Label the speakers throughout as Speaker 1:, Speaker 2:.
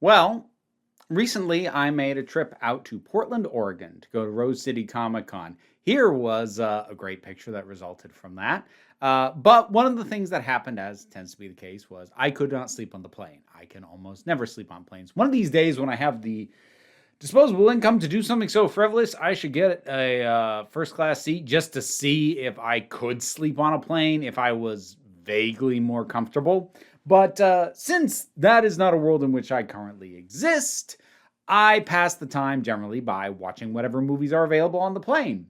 Speaker 1: Well, recently I made a trip out to Portland, Oregon to go to Rose City Comic Con. Here was a great picture that resulted from that. But one of the things that happened, as tends to be the case, was I could not sleep on the plane. I can almost never sleep on planes. One of these days, when I have the disposable income to do something so frivolous, I should get a first class seat just to see if I could sleep on a plane, if I was vaguely more comfortable. But since that is not a world in which I currently exist, I pass the time generally by watching whatever movies are available on the plane.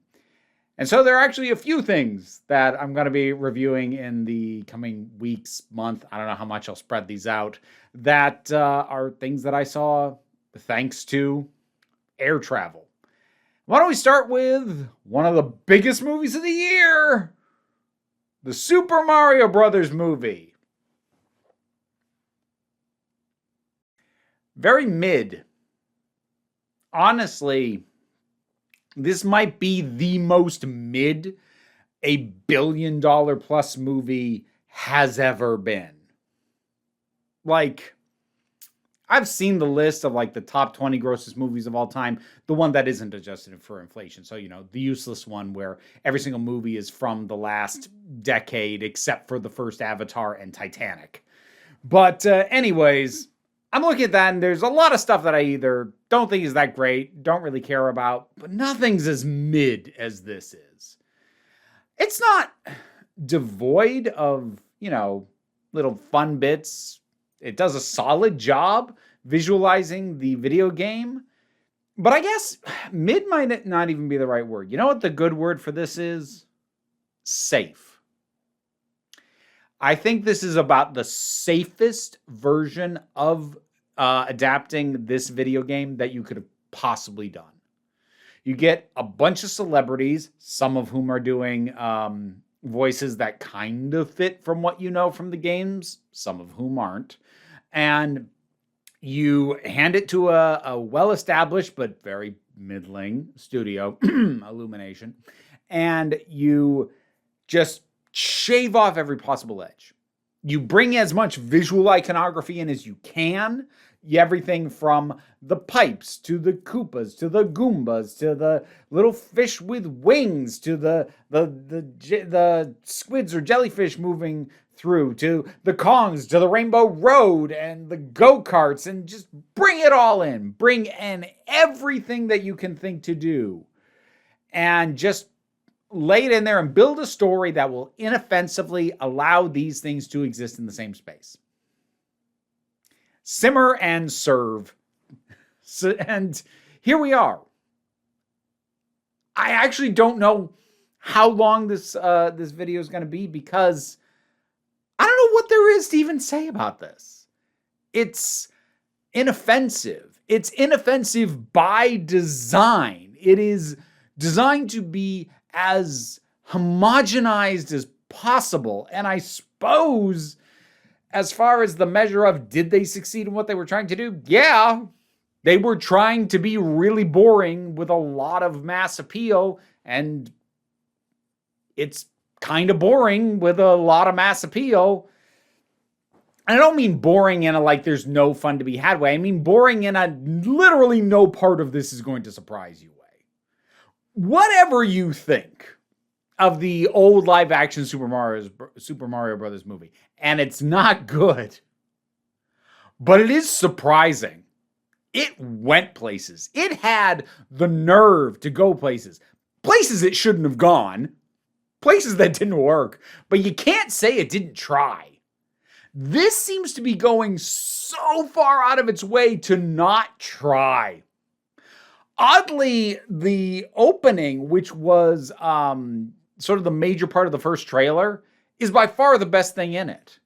Speaker 1: And so there are actually a few things that I'm going to be reviewing in the coming weeks, month. I don't know how much I'll spread these out. That are things that I saw thanks to air travel. Why don't we start with one of the biggest movies of the year? The Super Mario Brothers movie. Very mid. Honestly, this might be the most mid $1 billion plus movie has ever been. Like, I've seen the list of like the top 20 grossest movies of all time, the one that isn't adjusted for inflation. So, the useless one where every single movie is from the last decade except for the first Avatar and Titanic. But anyways, I'm looking at that and there's a lot of stuff that I either don't think is that great, don't really care about, but nothing's as mid as this is. It's not devoid of, little fun bits. It does a solid job visualizing the video game. But I guess mid might not even be the right word. You know what the good word for this is? Safe. I think this is about the safest version of adapting this video game that you could have possibly done. You get a bunch of celebrities, some of whom are doing voices that kind of fit from what you know from the games, some of whom aren't. And you hand it to a well-established but very middling studio, Illumination, and you just shave off every possible edge. You bring as much visual iconography in as you can. Everything from the pipes to the Koopas to the Goombas to the little fish with wings to the squids or jellyfish moving through to the Kongs to the Rainbow Road and the go-karts, and just bring it all in. Bring in everything that you can think to do and just lay it in there and build a story that will inoffensively allow these things to exist in the same space. Simmer and serve. And here we are. I actually don't know how long this video is going to be because I don't know what there is to even say about this. It's inoffensive. It's inoffensive by design. It is designed to be as homogenized as possible. And I suppose, as far as the measure of did they succeed in what they were trying to do? Yeah, they were trying to be really boring with a lot of mass appeal, and it's kind of boring with a lot of mass appeal. And I don't mean boring in a like there's no fun to be had way. I mean boring in a literally no part of this is going to surprise you way. Whatever you think of the old live action Super Mario Brothers movie, and it's not good, but it is surprising. It went places. It had the nerve to go places. Places it shouldn't have gone. Places that didn't work. But you can't say it didn't try. This seems to be going so far out of its way to not try. Oddly, the opening, which was sort of the major part of the first trailer, is by far the best thing in it.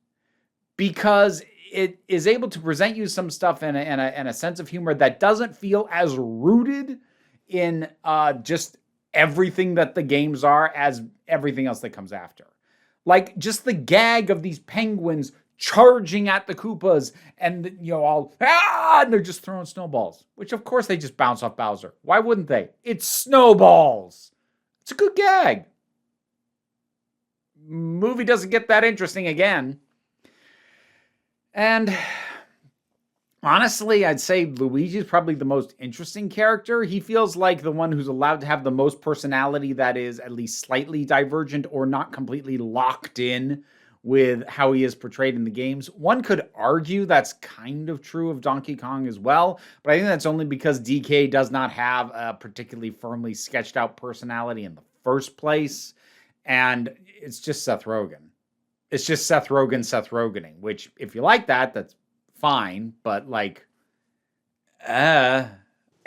Speaker 1: Because it is able to present you some stuff in a sense of humor that doesn't feel as rooted in just everything that the games are as everything else that comes after. Like just the gag of these penguins charging at the Koopas and, and they're just throwing snowballs, which of course they just bounce off Bowser. Why wouldn't they? It's snowballs. It's a good gag. Movie doesn't get that interesting again. And Honestly, I'd say Luigi's probably the most interesting character. He feels like the one who's allowed to have the most personality that is at least slightly divergent or not completely locked in with how he is portrayed in the games. One could argue that's kind of true of Donkey Kong as well, but I think that's only because DK does not have a particularly firmly sketched out personality in the first place, and it's just Seth Rogen. It's just Seth Rogening, which if you like that, that's fine, but like,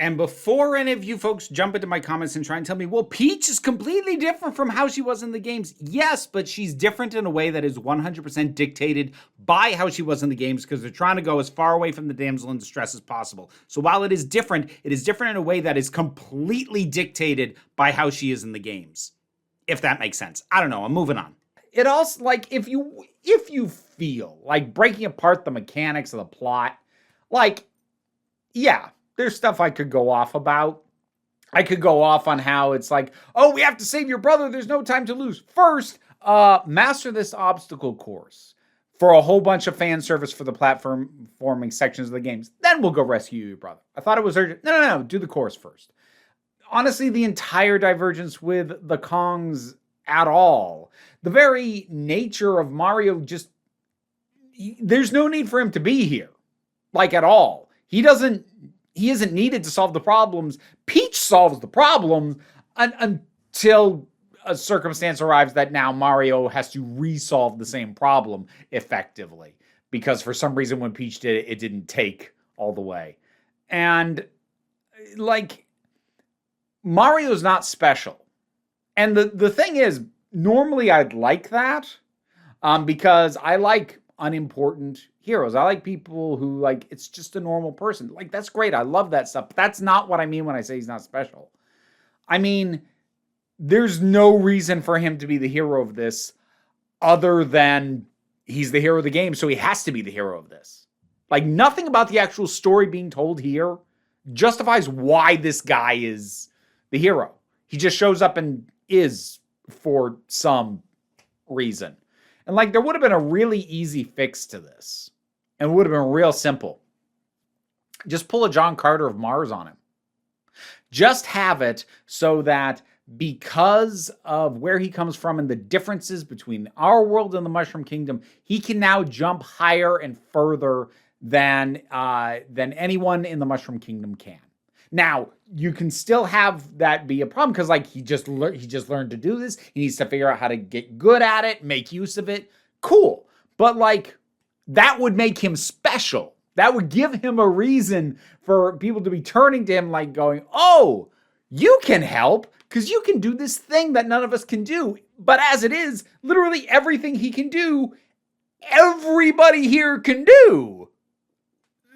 Speaker 1: And before any of you folks jump into my comments and try and tell me, well, Peach is completely different from how she was in the games. Yes, but she's different in a way that is 100% dictated by how she was in the games because they're trying to go as far away from the damsel in distress as possible. So while it is different in a way that is completely dictated by how she is in the games. If that makes sense. I don't know. I'm moving on. It also, like, if you feel like breaking apart the mechanics of the plot, like, yeah, there's stuff I could go off about. I could go off on how it's like, oh, we have to save your brother. There's no time to lose. First, master this obstacle course for a whole bunch of fan service for the platforming sections of the games. Then we'll go rescue your brother. I thought it was urgent. No. Do the course first. Honestly, the entire divergence with the Kongs at all. The very nature of Mario there's no need for him to be here. Like, at all. He isn't needed to solve the problems. Peach solves the problems until a circumstance arrives that now Mario has to resolve the same problem effectively. Because for some reason when Peach did it, it didn't take all the way. And, like, Mario's not special. And the thing is, normally I'd like that because I like unimportant heroes. I like people who, like, it's just a normal person. Like, that's great. I love that stuff. But that's not what I mean when I say he's not special. I mean, there's no reason for him to be the hero of this other than he's the hero of the game, so he has to be the hero of this. Like, nothing about the actual story being told here justifies why this guy is the hero. He just shows up and is for some reason. And, like, there would have been a really easy fix to this. And it would have been real simple. Just pull a John Carter of Mars on him. Just have it so that because of where he comes from and the differences between our world and the Mushroom Kingdom, he can now jump higher and further than anyone in the Mushroom Kingdom can. Now, you can still have that be a problem because, like, he just learned to do this. He needs to figure out how to get good at it, make use of it. Cool. But, like, that would make him special. That would give him a reason for people to be turning to him, like, going, oh, you can help because you can do this thing that none of us can do. But as it is, literally everything he can do, everybody here can do.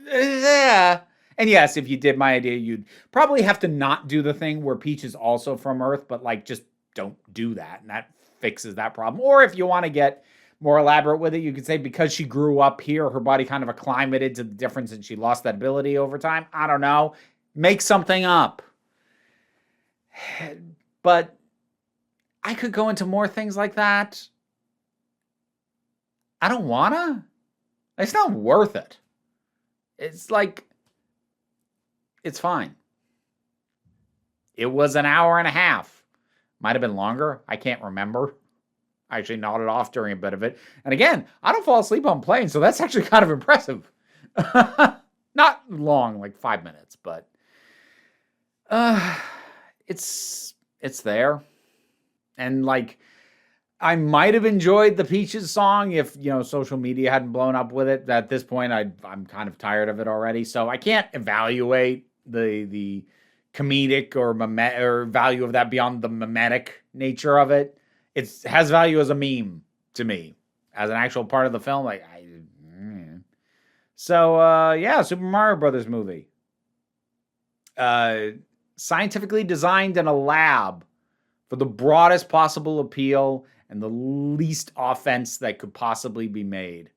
Speaker 1: Yeah. And yes, if you did my idea, you'd probably have to not do the thing where Peach is also from Earth, but, like, just don't do that. And that fixes that problem. Or if you want to get more elaborate with it, you could say because she grew up here, her body kind of acclimated to the difference and she lost that ability over time. I don't know. Make something up. But I could go into more things like that. I don't wanna. It's not worth it. It's like, it's fine. It was an hour and a half. Might have been longer. I can't remember. I actually nodded off during a bit of it. And again, I don't fall asleep on planes, so that's actually kind of impressive. Not long, like 5 minutes, but it's there. And, like, I might have enjoyed the Peaches song if, social media hadn't blown up with it. At this point, I'm kind of tired of it already. So I can't evaluate the comedic or value of that beyond the mimetic nature of it. It has value as a meme to me. As an actual part of the film, like, So, Super Mario Brothers movie. Scientifically designed in a lab for the broadest possible appeal and the least offense that could possibly be made.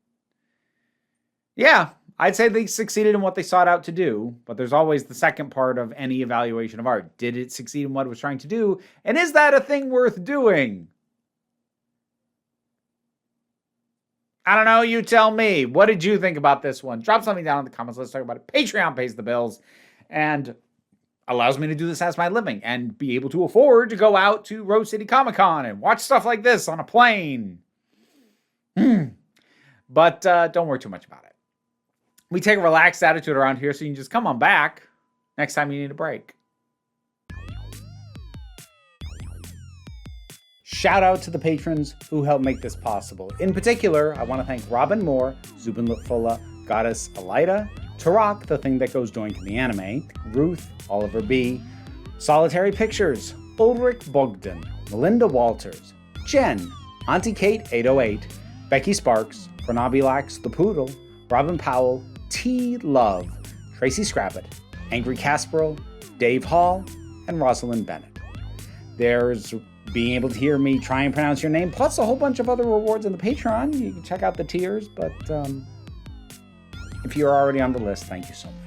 Speaker 1: Yeah, I'd say they succeeded in what they sought out to do, but there's always the second part of any evaluation of art. Did it succeed in what it was trying to do? And is that a thing worth doing? I don't know. You tell me. What did you think about this one? Drop something down in the comments. Let's talk about it. Patreon pays the bills and allows me to do this as my living and be able to afford to go out to Rose City Comic Con and watch stuff like this on a plane. But don't worry too much about it. We take a relaxed attitude around here, so you can just come on back next time you need a break. Shout out to the patrons who help make this possible. In particular, I want to thank Robin Moore, Zubin Lutfula, Goddess Elida, Tarak, the thing that goes doink in the anime, Ruth, Oliver B., Solitary Pictures, Ulrich Bogdan, Melinda Walters, Jen, Auntie Kate 808, Becky Sparks, Fernabilax the Poodle, Robin Powell, T. Love, Tracy Scrappett, Angry Casperl, Dave Hall, and Rosalind Bennett. There's being able to hear me try and pronounce your name, plus a whole bunch of other rewards in the Patreon. You can check out the tiers, but if you're already on the list, thank you so much.